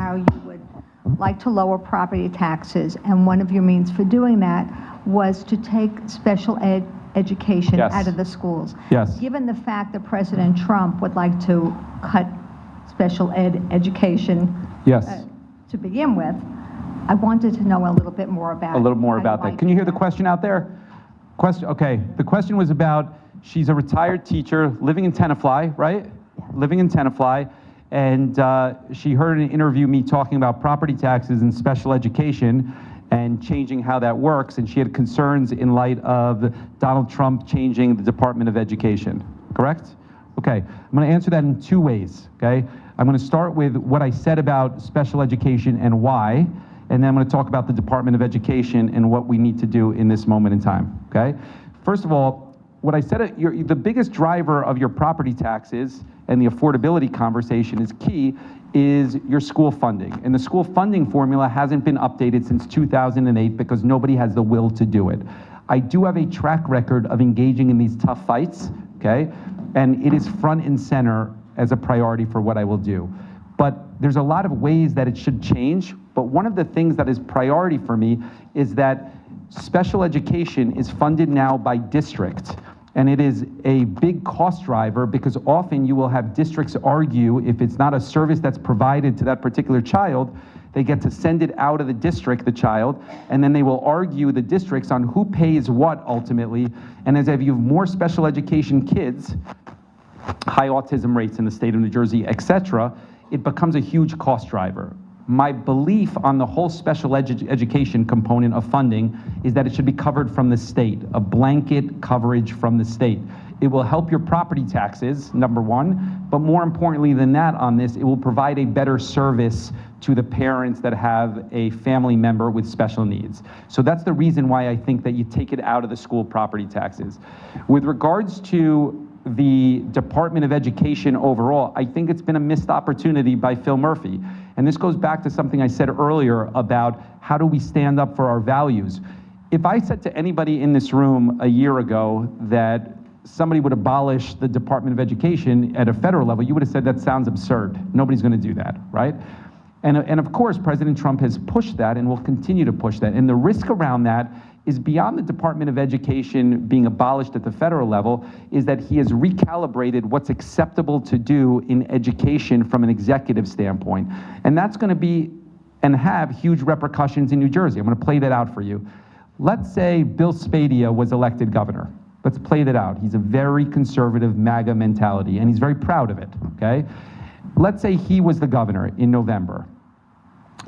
how you would like to lower property taxes, and one of your means for doing that was to take special education Yes. out of the schools. Yes. Given the fact that President Trump would like to cut special education Yes. to begin with, I wanted to know a little bit more about A little more how about might that. Can you do hear the question out there? Okay, the question was about, she's a retired teacher living in Tenafly, right? Living in Tenafly, and she heard an interview me talking about property taxes and special education and changing how that works, and she had concerns in light of Donald Trump changing the Department of Education, correct? Okay, I'm going to answer that in two ways, okay? I'm going to start with what I said about special education and why, and then I'm going to talk about the Department of Education and what we need to do in this moment in time, okay? First of all, what I said, the biggest driver of your property taxes and the affordability conversation is key, is your school funding. And the school funding formula hasn't been updated since 2008 because nobody has the will to do it. I do have a track record of engaging in these tough fights, okay? And it is front and center as a priority for what I will do. But there's a lot of ways that it should change, but one of the things that is priority for me is that special education is funded now by district, and it is a big cost driver because often you will have districts argue if it's not a service that's provided to that particular child, they get to send it out of the district, the child, and then they will argue the districts on who pays what ultimately, and as if you have more special education kids, high autism rates in the state of New Jersey, etc., it becomes a huge cost driver. My belief on the whole special education component of funding is that it should be covered from the state, a blanket coverage from the state. It will help your property taxes, number one, but more importantly than that on this, it will provide a better service to the parents that have a family member with special needs. So that's the reason why I think that you take it out of the school property taxes. With regards to the Department of Education overall, I think it's been a missed opportunity by Phil Murphy. And this goes back to something I said earlier about how do we stand up for our values. If I said to anybody in this room a year ago that somebody would abolish the Department of Education at a federal level, you would have said that sounds absurd. Nobody's going to do that, right? And of course, President Trump has pushed that and will continue to push that. And the risk around that is beyond the Department of Education being abolished at the federal level, is that he has recalibrated what's acceptable to do in education from an executive standpoint. And that's going to be and have huge repercussions in New Jersey. I'm going to play that out for you. Let's say Bill Spadia was elected governor. Let's play that out. He's a very conservative MAGA mentality, and he's very proud of it, okay? Let's say he was the governor in November.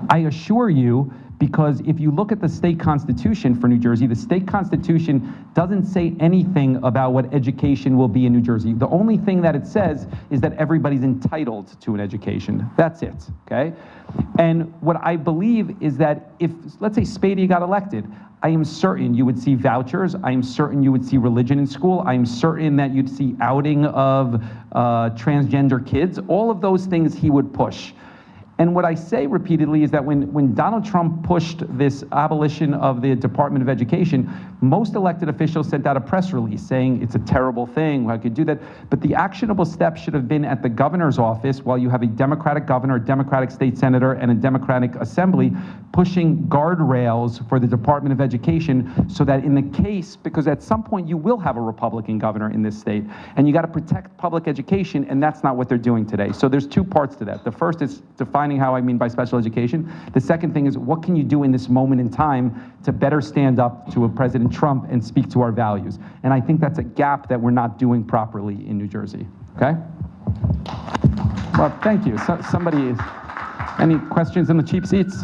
I assure you, because if you look at the state constitution for New Jersey, the state constitution doesn't say anything about what education will be in New Jersey. The only thing that it says is that everybody's entitled to an education. That's it, okay? And what I believe is that if, let's say Spadia got elected, I am certain you would see vouchers, I am certain you would see religion in school, I am certain that you'd see outing of transgender kids, all of those things he would push. And what I say repeatedly is that when Donald Trump pushed this abolition of the Department of Education, most elected officials sent out a press release saying it's a terrible thing, I could do that. But the actionable step should have been at the governor's office while you have a Democratic governor, a Democratic state senator, and a Democratic assembly pushing guardrails for the Department of Education so that in the case, because at some point you will have a Republican governor in this state, and you got to protect public education, and that's not what they're doing today. So there's two parts to that. The first is defining how I mean by special education. The second thing is what can you do in this moment in time to better stand up to a President Trump and speak to our values? And I think that's a gap that we're not doing properly in New Jersey, okay? Well, thank you. Somebody, any questions in the cheap seats?